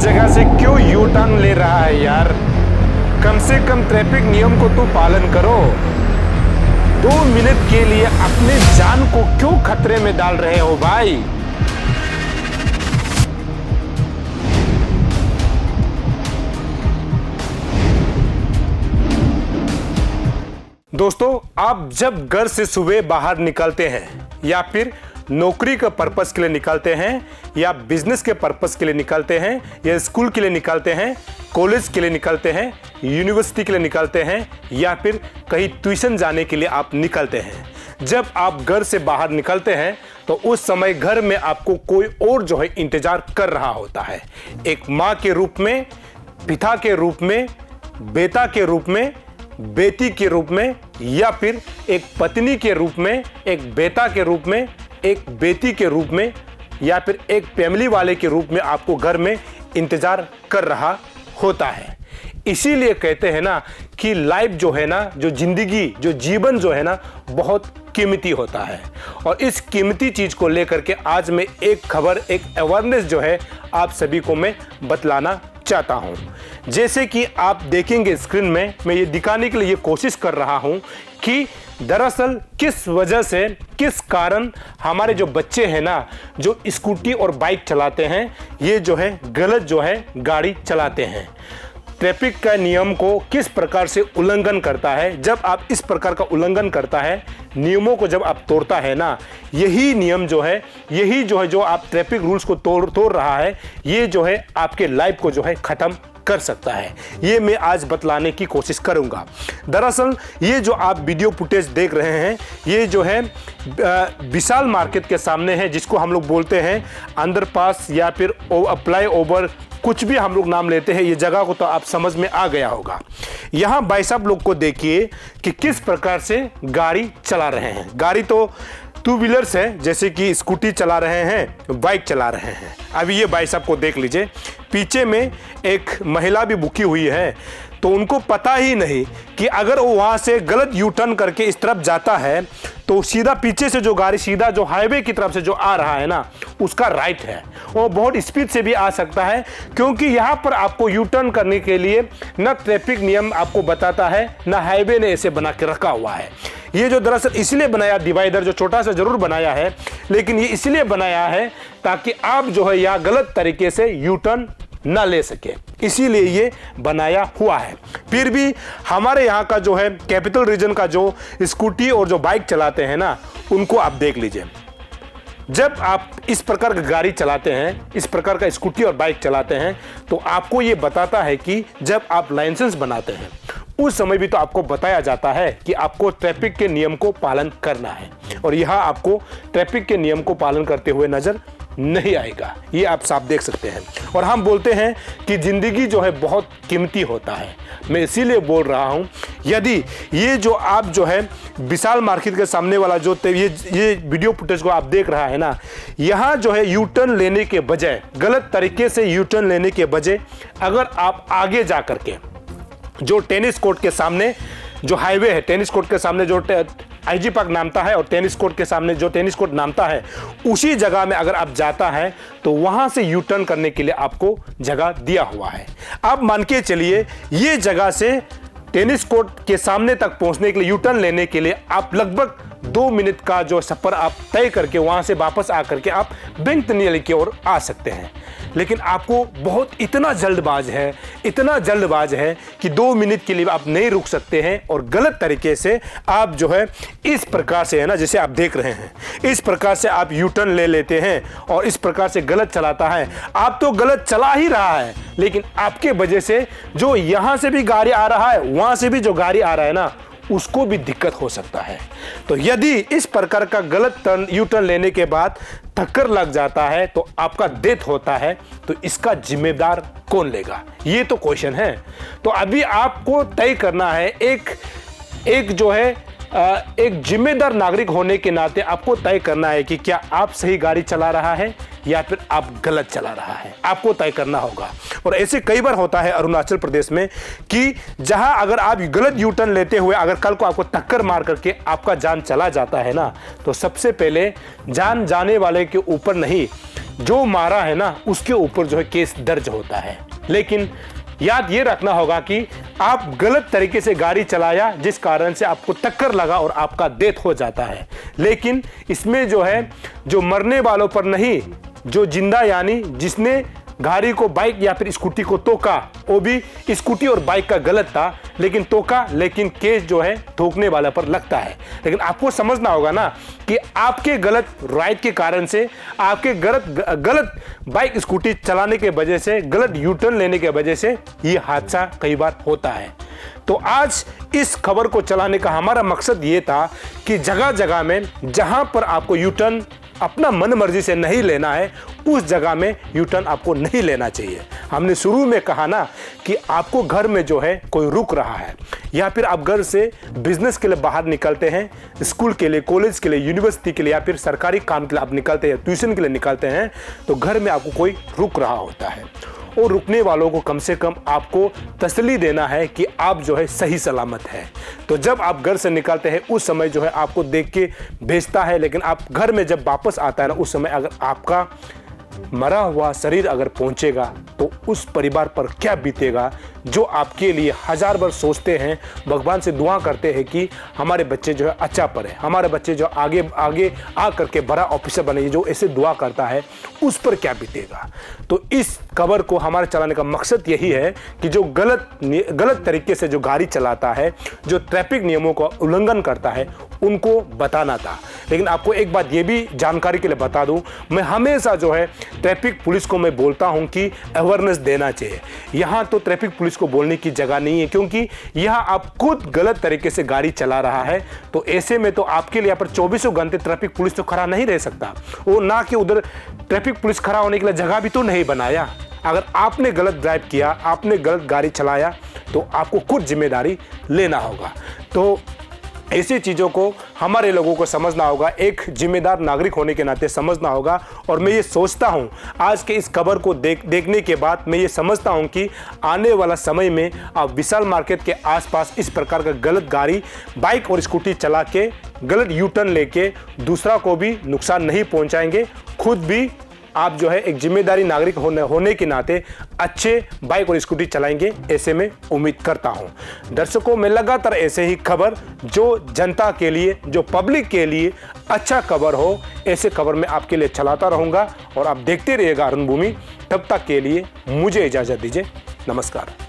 जगह से क्यों यू टर्न ले रहा है यार? कम से कम ट्रैफिक नियम को तो पालन करो। 2 मिनट के लिए अपने जान को क्यों खतरे में डाल रहे हो भाई? दोस्तों, आप जब घर से सुबह बाहर निकलते हैं या फिर नौकरी के पर्पस के लिए निकलते हैं या बिजनेस के पर्पस के लिए निकलते हैं या स्कूल के लिए निकलते हैं, कॉलेज के लिए निकलते हैं, यूनिवर्सिटी के लिए निकलते हैं या फिर कहीं ट्यूशन जाने के लिए आप निकलते हैं। जब आप घर से बाहर निकलते हैं तो उस समय घर में आपको कोई और जो है इंतजार कर रहा होता है। एक माँ के रूप में, पिता के रूप में, बेटा के रूप में, बेटी के रूप में या फिर एक पत्नी के रूप में, एक बेटा के रूप में, एक बेटी के रूप में या फिर एक फैमिली वाले के रूप में आपको घर में इंतजार कर रहा होता है। इसीलिए कहते हैं ना कि लाइफ जो है ना, जो जिंदगी, जो जीवन जो है ना, बहुत कीमती होता है। और इस कीमती चीज को लेकर के आज मैं एक खबर, एक अवेयरनेस जो है आप सभी को मैं बतलाना चाहता हूं। जैसे कि आप देखेंगे स्क्रीन में, मैं ये दिखाने के लिए ये कोशिश कर रहा हूं कि दरअसल किस वजह से, किस कारण हमारे जो बच्चे हैं ना, जो स्कूटी और बाइक चलाते हैं, ये जो है गलत जो है गाड़ी चलाते हैं। ट्रैफिक का नियम को किस प्रकार से उल्लंघन करता है। जब आप इस प्रकार का उल्लंघन करता है, नियमों को जब आप तोड़ता है ना, यही नियम जो है, यही जो है, जो आप ट्रैफिक रूल्स को तोड़ रहा है, ये जो है आपके लाइफ को जो है खत्म कर सकता है। ये मैं आज बतलाने की कोशिश करूंगा। दरअसल ये जो आप वीडियो फुटेज देख रहे हैं, ये जो है विशाल मार्केट के सामने है, जिसको हम लोग बोलते हैं अंडरपास या फिर फ्लाई ओवर, कुछ भी हम लोग नाम लेते हैं। ये जगह को तो आप समझ में आ गया होगा। यहाँ भाई साहब लोग को देखिए कि किस प्रकार से गाड़ी चला रहे हैं। गाड़ी तो 2 व्हीलर्स है, जैसे कि स्कूटी चला रहे हैं, बाइक चला रहे हैं। अभी ये भाई साहब को देख लीजिए, पीछे में एक महिला भी बुकी हुई है, तो उनको पता ही नहीं कि अगर वो वहाँ से गलत यू टर्न करके इस तरफ जाता है तो सीधा पीछे से जो गाड़ी सीधा जो हाईवे की तरफ से जो आ रहा है ना, उसका राइट है। वो बहुत स्पीड से भी आ सकता है, क्योंकि यहाँ पर आपको यू टर्न करने के लिए न ट्रैफिक नियम आपको बताता है, न हाईवे ने इसे बना के रखा हुआ है। ये जो दरअसल इसलिए बनाया, डिवाइडर जो छोटा सा जरूर बनाया है, लेकिन ये इसलिए बनाया है ताकि आप जो है यहाँ गलत तरीके से यू टर्न ना ले सके, इसीलिए ये बनाया हुआ है। फिर भी हमारे यहाँ का जो है कैपिटल रीजन का जो स्कूटी और जो बाइक चलाते हैं ना, उनको आप देख लीजिए। जब आप इस प्रकार की गाड़ी चलाते हैं, इस प्रकार का स्कूटी और बाइक चलाते हैं, तो आपको ये बताता है कि जब आप लाइसेंस बनाते हैं उस समय भी तो आपको बताया जाता है कि आपको ट्रैफिक के नियम को पालन करना है। और यहाँ आपको ट्रैफिक के नियम को पालन करते हुए नजर नहीं आएगा, ये आप साफ देख सकते हैं। और हम बोलते हैं कि जिंदगी जो है बहुत कीमती होता है। मैं इसीलिए बोल रहा हूं, यदि ये जो आप जो है विशाल मार्केट के सामने वाला जो ये वीडियो फुटेज को आप देख रहा है ना, यहाँ जो है यू टर्न लेने के बजाय, गलत तरीके से यू टर्न लेने के बजाय, अगर आप आगे जा करके जो टेनिस कोर्ट के सामने जो हाईवे है, टेनिस कोर्ट के सामने जो आईजी पार्क नामता है और टेनिस कोर्ट के सामने जो टेनिस कोर्ट नामता है, उसी जगह में अगर आप जाता है तो वहां से यू टर्न करने के लिए आपको जगह दिया हुआ है। आप मान के चलिए ये जगह से टेनिस कोर्ट के सामने तक पहुंचने के लिए, यू टर्न लेने के लिए आप लगभग 2 मिनट का जो सफर आप तय करके वहां से वापस आकर के आप बैंक तनियाली की ओर आ सकते हैं। लेकिन आपको बहुत इतना जल्दबाज है कि 2 मिनट के लिए आप नहीं रुक सकते हैं और गलत तरीके से आप जो है इस प्रकार से है ना, जैसे आप देख रहे हैं, इस प्रकार से आप यू टर्न ले लेते हैं और इस प्रकार से गलत चलाता है। आप तो गलत चला ही रहा है, लेकिन आपके वजह से जो यहां से भी गाड़ी आ रहा है, वहां से भी जो गाड़ी आ रहा है ना, उसको भी दिक्कत हो सकता है। तो यदि इस प्रकार का गलत टर्न, यू टर्न लेने के बाद टक्कर लग जाता है तो आपका डेथ होता है, तो इसका जिम्मेदार कौन लेगा, ये तो क्वेश्चन है। तो अभी आपको तय करना है, एक जो है एक जिम्मेदार नागरिक होने के नाते आपको तय करना है कि क्या आप सही गाड़ी चला रहा है या फिर आप गलत चला रहा है, आपको तय करना होगा। और ऐसे कई बार होता है अरुणाचल प्रदेश में कि जहां अगर आप गलत यू टर्न लेते हुए अगर कल को आपको टक्कर मार करके आपका जान चला जाता है ना, तो सबसे पहले जान जाने वाले के ऊपर नहीं, जो मारा है ना उसके ऊपर जो है केस दर्ज होता है। लेकिन याद ये रखना होगा कि आप गलत तरीके से गाड़ी चलाया जिस कारण से आपको टक्कर लगा और आपका डेथ हो जाता है। लेकिन इसमें जो है जो मरने वालों पर नहीं, जो जिंदा यानी जिसने गाड़ी को, बाइक या फिर स्कूटी को टोका, वो भी स्कूटी और बाइक का गलत था लेकिन टोका, लेकिन केस जो है ठोकने वाला पर लगता है। लेकिन आपको समझना होगा ना कि आपके गलत राइड के कारण से, आपके गलत बाइक स्कूटी चलाने के वजह से, गलत यू टर्न लेने के वजह से ये हादसा कई बार होता है। तो आज इस खबर को चलाने का हमारा मकसद ये था कि जगह जगह में जहां पर आपको यू टर्न अपना मन मर्जी से नहीं लेना है, उस जगह में यू टर्न आपको नहीं लेना चाहिए। हमने शुरू में कहा ना कि आपको घर में जो है कोई रुक रहा है, या फिर आप घर से बिजनेस के लिए बाहर निकलते हैं, स्कूल के लिए, कॉलेज के लिए, यूनिवर्सिटी के लिए, या फिर सरकारी काम के लिए आप निकलते हैं, ट्यूशन के लिए निकलते हैं, तो घर में आपको कोई रुक रहा होता है। और रुकने वालों को कम से कम आपको तसल्ली देना है कि आप जो है सही सलामत है। तो जब आप घर से निकलते हैं उस समय जो है आपको देख के भेजता है, लेकिन आप घर में जब वापस आता है ना, उस समय अगर आपका मरा हुआ शरीर अगर पहुंचेगा तो उस परिवार पर क्या बीतेगा, जो आपके लिए हजार बार सोचते हैं, भगवान से दुआ करते हैं कि हमारे बच्चे जो है अच्छा पढ़े, हमारे बच्चे जो आगे आगे आ करके बड़ा ऑफिसर बने, जो ऐसे दुआ करता है, उस पर क्या बीतेगा। तो इस खबर को हमारे चलाने का मकसद यही है कि जो गलत तरीके से जो गाड़ी चलाता है, जो ट्रैफिक नियमों का उल्लंघन करता है, उनको बताना था। लेकिन आपको एक बात ये भी जानकारी के लिए बता दूं, मैं हमेशा जो है ट्रैफिक पुलिस को मैं बोलता हूं कि अवेयरनेस देना चाहिए। यहाँ तो ट्रैफिक पुलिस को बोलने की जगह नहीं है, क्योंकि यहाँ आप खुद गलत तरीके से गाड़ी चला रहा है। तो ऐसे में तो आपके लिए यहाँ पर 24 घंटे ट्रैफिक पुलिस तो खड़ा नहीं रह सकता। वो ना कि उधर ट्रैफिक पुलिस खड़ा होने के लिए जगह भी तो नहीं बनाया। अगर आपने गलत ड्राइव किया, आपने गलत गाड़ी चलाया, तो आपको खुद जिम्मेदारी लेना होगा। तो ऐसी चीज़ों को हमारे लोगों को समझना होगा, एक जिम्मेदार नागरिक होने के नाते समझना होगा। और मैं ये सोचता हूँ आज के इस खबर को देखने के बाद मैं ये समझता हूँ कि आने वाला समय में आप विशाल मार्केट के आसपास इस प्रकार का गलत गाड़ी, बाइक और स्कूटी चला के, गलत यू टर्न लेके दूसरा को भी नुकसान नहीं पहुँचाएंगे, खुद भी आप जो है एक जिम्मेदारी नागरिक होने के नाते अच्छे बाइक और स्कूटी चलाएंगे, ऐसे में उम्मीद करता हूं। दर्शकों, मैं लगातार ऐसे ही खबर जो जनता के लिए, जो पब्लिक के लिए अच्छा खबर हो, ऐसे खबर मैं आपके लिए चलाता रहूंगा। और आप देखते रहिएगा रणभूमि। तब तक के लिए मुझे इजाज़त दीजिए। नमस्कार।